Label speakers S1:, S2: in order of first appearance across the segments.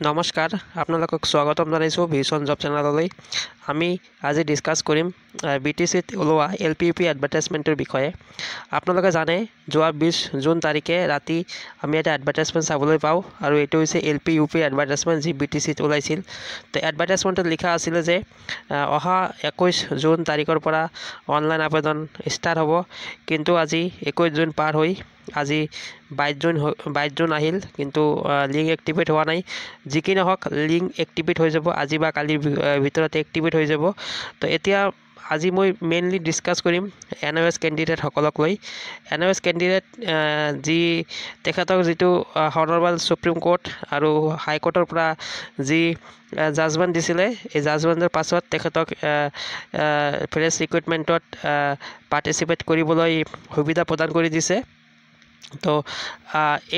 S1: নমস্কাৰ আপোনালোকক স্বাগতম জনাইছোঁ ভিজন জব চেনেললৈ। আমি আজি ডিছকাছ কৰিম BTCত ওলোৱা LPUP এডভাৰটাইজমেণ্টৰ বিষয়ে। আপোনালোকে জানে যোৱা 20 জুন তাৰিখে ৰাতি আমি এটা এডভাৰটাইজমেণ্ট চাবলৈ পাওঁ আৰু এইটো হৈছে LPUP এডভাৰটাইজমেণ্ট যি BTCত ওলাইছিল। তো এডভাৰটাইজমেণ্টত লিখা আছিলে যে অহা 21 জুন তাৰিখৰ পৰা অনলাইন আবেদন ষ্টাৰ্ট হ'ব, কিন্তু আজি 21 জুন পাৰ হৈ আজি 22 জুন আহিল, কিন্তু লিংক এক্টিভেট হোৱা নাই। যি কি নহওক লিংক এক্টিভেট হৈ যাব, আজি বা কালিৰ ভিতৰতে এক্টিভেট হৈ যাব। তো এতিয়া আজি মই মেইনলি ডিছকাছ কৰিম NOS কেণ্ডিডেটসকলক লৈ। NOS কেণ্ডিডেট যি তেখেতক যিটো হনৰেবল সুপ্ৰিম কোৰ্ট আৰু হাইকোৰ্টৰ পৰা যি জাজমেণ্ট দিছিলে, এই জাজমেণ্টৰ পাছত তেখেতক ফ্ৰেছ ৰিক্ৰুইটমেণ্টত পাৰ্টিচিপেট কৰিবলৈ সুবিধা প্ৰদান কৰি দিছে। তো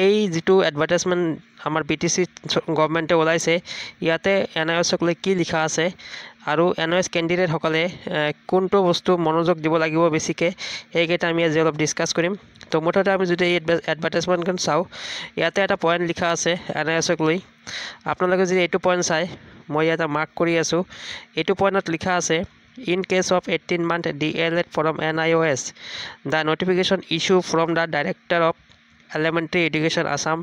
S1: এই যিটো এডভাৰটাইজমেণ্ট আমাৰ BTC গভৰ্ণমেণ্টে ওলাইছে, ইয়াতে NOSক লৈ কি লিখা আছে আৰু NOS কেণ্ডিডেটসকলে কোনটো বস্তু মনোযোগ দিব লাগিব বেছিকৈ, সেইকেইটা আমি আজি অলপ ডিছকাছ কৰিম। তো মুঠতে আমি যদি এই এডভাৰটাইজমেণ্টখন চাওঁ, ইয়াতে এটা পইণ্ট লিখা আছে NOSক লৈ। আপোনালোকে যদি এইটো পইণ্ট চাই, মই ইয়াতে মাৰ্ক কৰি আছোঁ, এইটো পইণ্টত লিখা আছে In case of 18-month DLED from NIOS, the notification issued from the Director of Elementary Education Assam,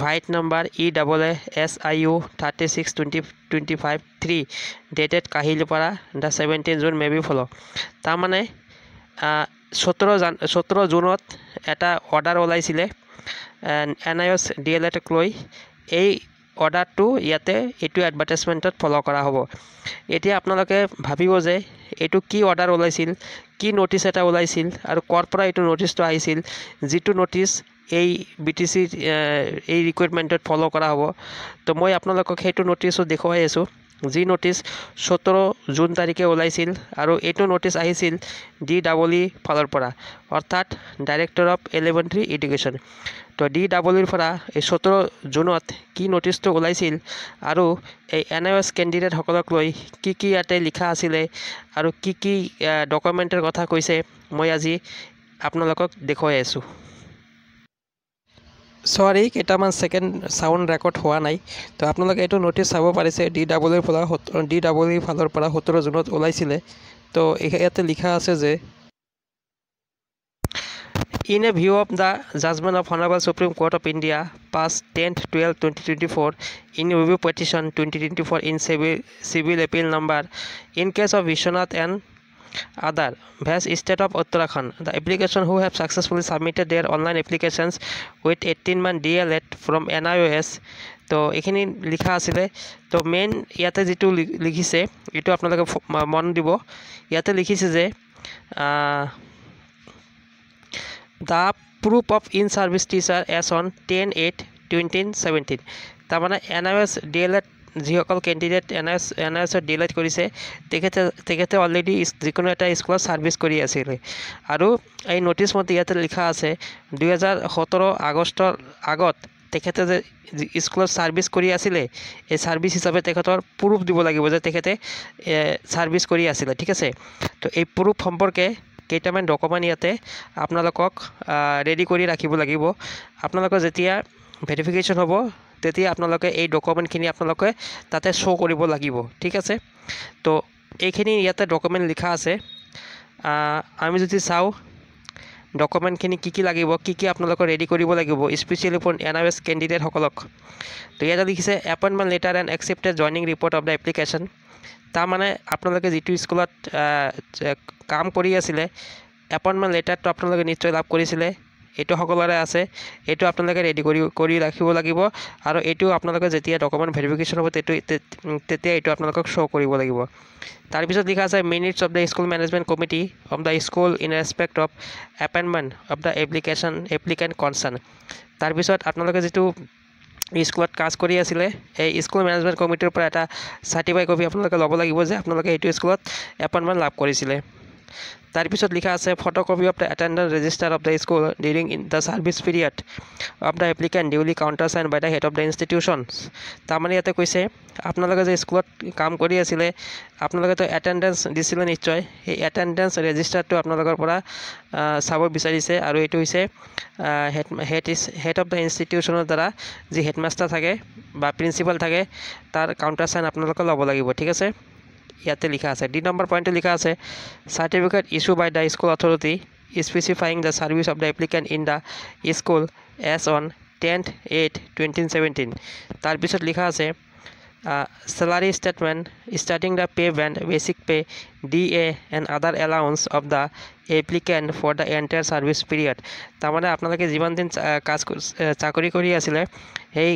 S1: White number EAASIU 36-2025-3, dated Kahilipara, the 17th June may be follow. তাৰমানে 17 জুনত এটা অৰ্ডাৰ ওলাইছিলে NIOS DLEDক লৈ। এই অৰ্ডাৰটো ইয়াতে এইটো এডভাৰটাইজমেণ্টত ফ'ল' কৰা হ'ব। এতিয়া আপোনালোকে ভাবিব যে এইটো কি অৰ্ডাৰ ওলাইছিল, কি নটিচ এটা ওলাইছিল আৰু ক'ৰ পৰা এইটো নটিচটো আহিছিল, যিটো নটিচ এই BTC এই ৰিকুৱাৰমেণ্টত ফ'ল' কৰা হ'ব। তো মই আপোনালোকক সেইটো নটিচো দেখুৱাই আছোঁ, যি নটিচ 17 জুন তাৰিখে ওলাইছিল আৰু এইটো নটিচ আহিছিল DEE ফালৰ পৰা, অৰ্থাৎ ডাইৰেক্টৰ অফ এলিমেণ্টাৰী এডুকেশ্যন। তো DEEৰ পৰা এই 17 জুনত কি নটিচটো ওলাইছিল আৰু এই NOS কেণ্ডিডেটসকলক লৈ কি কি ইয়াতে লিখা আছিলে আৰু কি কি ডকুমেণ্টৰ কথা কৈছে, মই আজি আপোনালোকক দেখুৱাই আছোঁ। চৰি, কেইটামান ছেকেণ্ড চাউণ্ড ৰেকৰ্ড হোৱা নাই। তো আপোনালোকে এইটো নটিচ চাব পাৰিছে DEEৰ ফালৰ পৰা 17 জুনত ওলাইছিলে। তো ইয়াতে লিখা আছে যে In a view of the judgment of Honorable Supreme Court of India, past 10/12/2024, in review petition 2024 in civil appeal number, in case of Vishwanath and other, Bhas State of Uttarakhand, the application who have successfully submitted their online applications with 18-month DLED from NIOS. তো এইখিনি লিখা আছিলে। তো main ইয়াতে যিটো লিখিছে এইটো আপোনালোকে মন দিব। ইয়াতে লিখিছে যে the proof of in-service teacher as on 10/8/2017, তাৰমানে NIOS DLED যিসকল কেণ্ডিডেট NIOSত DLED কৰিছে, তেখেতে অলৰেডি যিকোনো এটা স্কুলত ছাৰ্ভিচ কৰি আছিলে। আৰু এই নটিচ মতে ইয়াতে লিখা আছে 2017 আগষ্টৰ আগত তেখেতে যে স্কুলত ছাৰ্ভিচ কৰি আছিলে, এই ছাৰ্ভিচ হিচাপে তেখেতৰ প্ৰুফ দিব লাগিব যে তেখেতে ছাৰ্ভিচ কৰি আছিলে। ঠিক আছে, তো এই প্ৰুফ সম্পৰ্কে কেইটামান ডকুমেণ্ট ইয়াতে আপোনালোকক ৰেডি কৰি ৰাখিব লাগিব। আপোনালোকৰ যেতিয়া ভেৰিফিকেশ্যন হ'ব, তেতিয়া আপোনালোকে এই ডকুমেণ্টখিনি আপোনালোকে তাতে শ্ব' কৰিব লাগিব। ঠিক আছে, তো এইখিনি ইয়াতে ডকুমেণ্ট লিখা আছে। আমি যদি চাওঁ ডকুমেণ্টখিনি কি কি লাগিব, কি কি আপোনালোকৰ ৰেডি কৰিব লাগিব, স্পেচিয়েলি ফৰ NIOS কেণ্ডিডেটসকলক। তো ইয়াতে লিখিছে appointment letter and accepted joining report of the application. তাৰমানে আপোনালোকে যিটো স্কুলত কাম কৰি আছিলে, এপইণ্টমেণ্ট লেটাৰটো আপোনালোকে নিশ্চয় লাভ কৰিছিলে, এইটো সকলোৰে আছে। এইটো আপোনালোকে ৰেডি কৰি ৰাখিব লাগিব আৰু এইটো আপোনালোকে যেতিয়া ডকুমেণ্ট ভেৰিফিকেশ্যন হ'ব তেতিয়া এইটো আপোনালোকক শ্ব' কৰিব লাগিব। তাৰপিছত লিখা আছে minutes of the school management committee of the school in respect of appointment of the applicant concerned. তাৰপিছত আপোনালোকে যিটো স্কুলত কাজ কৰি আছিলে, এই স্কুল মেনেজমেণ্ট কমিটিৰ পৰা এটা চাৰ্টিফাই কপি আপোনালোকে ল'ব লাগিব যে আপোনালোকে এইটো স্কুলত এপইণ্টমেণ্ট লাভ কৰিছিলে। তাৰপিছত লিখা আছে photocopy of the attendance register of the school during the service period of the applicant duly countersign by the head of the institutions. তাৰমানে ইয়াতে কৈছে আপোনালোকে যে স্কুলত কাম কৰি আছিলে আপোনালোকেতো এটেণ্ডেন্স দিছিলে নিশ্চয়, সেই এটেণ্ডেন্স ৰেজিষ্টাৰটো আপোনালোকৰ পৰা চাব বিচাৰিছে আৰু এইটো হৈছে হেড অফ দ্য ইনষ্টিটিউশ্যনৰ দ্বাৰা যি হেডমাষ্টাৰ থাকে বা প্ৰিন্সিপাল থাকে তাৰ কাউণ্টাৰ চাইন আপোনালোকে ল'ব লাগিব। ঠিক আছে, ইয়াতে লিখা আছে। 2 নম্বৰ পইণ্টটো লিখা আছে certificate issue by the school authority specifying the service of the applicant in the school as on 10/8/2017। তাৰপিছত লিখা আছে salary statement starting the pay band, basic pay, DA and other allowance of the applicant for the entire service period। তাৰমানে আপোনালোকে যিমান দিন চাকৰি কৰি আছিলে সেই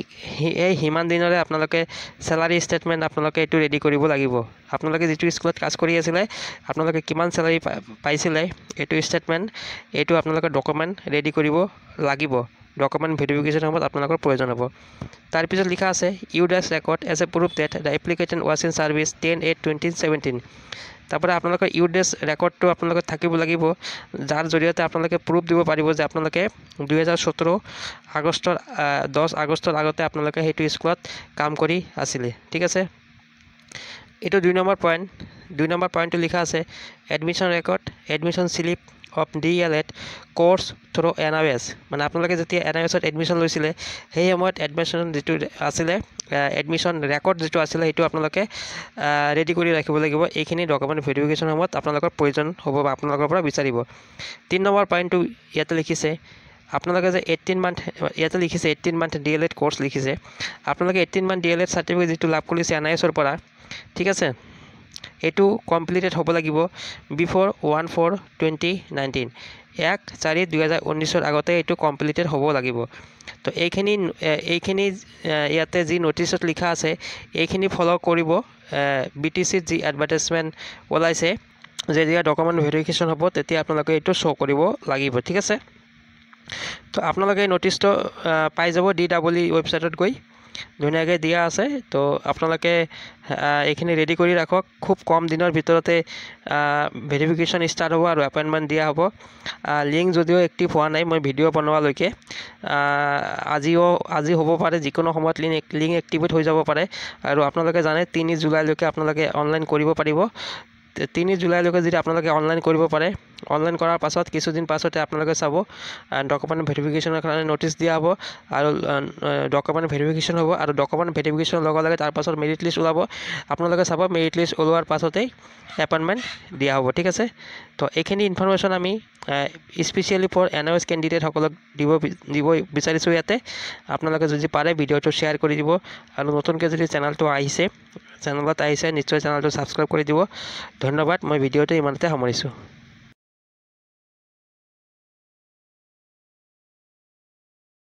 S1: সিমান দিনৰে আপোনালোকে চেলাৰী ষ্টেটমেণ্ট আপোনালোকে এইটো ৰেডি কৰিব লাগিব। আপোনালোকে যিটো স্কুলত কাজ কৰি আছিলে আপোনালোকে কিমান চেলাৰী পাইছিলে এইটো ষ্টেটমেণ্ট এইটো আপোনালোকে ডকুমেণ্ট ৰেডি কৰিব লাগিব। ডকুমেণ্ট ভেৰিফিকেশ্যন সময়ত আপোনালোকৰ প্ৰয়োজন হ'ব। তাৰপিছত লিখা আছে UDISE record as a proof that the application was in service 10/8/2017। তাৰপৰা আপোনালোকৰ ইউডাছ ৰেকৰ্ডটো আপোনালোকে থাকিব লাগিব, যাৰ জৰিয়তে আপোনালোকে প্ৰুফ দিব পাৰিব যে আপোনালোকে 2017 আগষ্টৰ 10 আগষ্টৰ আগতে আপোনালোকে সেইটো স্কুলত কাম কৰি আছিলে। ঠিক আছে, এইটো 2 নম্বৰ পইণ্ট। 2 নম্বৰ পইণ্টটো লিখা আছে admission record admission slip of DLED course through NIOS। মানে আপোনালোকে যেতিয়া NIOSত এডমিশ্যন লৈছিলে সেই সময়ত এডমিশ্যন যিটো আছিলে এডমিশ্যন ৰেকৰ্ড যিটো আছিলে সেইটো আপোনালোকে ৰেডি কৰি ৰাখিব লাগিব। এইখিনি ডকুমেণ্ট ভেৰিফিকেশ্যন সময়ত আপোনালোকৰ প্ৰয়োজন হ'ব বা আপোনালোকৰ পৰা বিচাৰিব। 3 নম্বৰ পইণ্টটো ইয়াতে লিখিছে আপোনালোকে যে 18 মান্থ ইয়াতে লিখিছে 18 মান্থ DLED কোৰ্চ লিখিছে। আপোনালোকে 18 মান্থ DLED চাৰ্টিফিকেট যিটো লাভ কৰিছে NIOSৰ পৰা, ঠিক আছে, এইটো কমপ্লিটেড হ'ব লাগিব বিফ'ৰ 1/4/2019 1/4/2019 আগতে এইটো কমপ্লিটেড হ'ব লাগিব। তো এইখিনি ইয়াতে যি নটিচত লিখা আছে এইখিনি ফ'ল' কৰিব। BTCত যি এডভাৰটাইজমেণ্ট ওলাইছে যে যেতিয়া ডকুমেণ্ট ভেৰিফিকেশ্যন হ'ব তেতিয়া আপোনালোকে এইটো শ্ব' কৰিব লাগিব। ঠিক আছে, তো আপোনালোকে এই নটিচটো পাই যাব DEE ৱেবছাইটত গৈ ধুনীয়াকৈ দিয়া আছে। তো আপোনালোকে এইখিনি ৰেডি কৰি ৰাখক। খুব কম দিনৰ ভিতৰতে ভেৰিফিকেশ্যন ষ্টাৰ্ট হ'ব আৰু এপইণ্টমেণ্ট দিয়া হ'ব। লিংক যদিও এক্টিভ হোৱা নাই মই ভিডিঅ' বনোৱালৈকে, আজি হ'ব পাৰে, যিকোনো সময়ত লিংক এক্টিভেট হৈ যাব পাৰে। আৰু আপোনালোকে জানে 3 জুলাইলৈকে আপোনালোকে অনলাইন কৰিব পাৰিব। 3 জুলাইলৈকে যদি আপোনালোকে অনলাইন কৰিব পাৰে, অনলাইন কৰাৰ পাছত কিছুদিন পাছতে আপোনালোকে চাব ডকুমেণ্ট ভেৰিফিকেশ্যনৰ কাৰণে নটিচ দিয়া হ'ব আৰু ডকুমেণ্ট ভেৰিফিকেশ্যন হ'ব। আৰু ডকুমেণ্ট ভেৰিফিকেশ্যন লগে লগে তাৰপাছত মেৰিট লিষ্ট ওলাব। আপোনালোকে চাব মেৰিট লিষ্ট ওলোৱাৰ পাছতেই এপইণ্টমেণ্ট দিয়া হ'ব। ঠিক আছে, তো এইখিনি ইনফৰমেশ্যন আমি স্পেচিয়েলি ফৰ NIOS কেণ্ডিডেটসকলক দিব বিচাৰিছোঁ ইয়াতে। আপোনালোকে যদি পাৰে ভিডিঅ'টো শ্বেয়াৰ কৰি দিব আৰু নতুনকৈ যদি চেনেলত আহিছে নিশ্চয় চেনেলটো ছাবস্ক্ৰাইব কৰি দিব। ধন্যবাদ, মই ভিডিঅ'টো ইমানতে সামৰিছোঁ।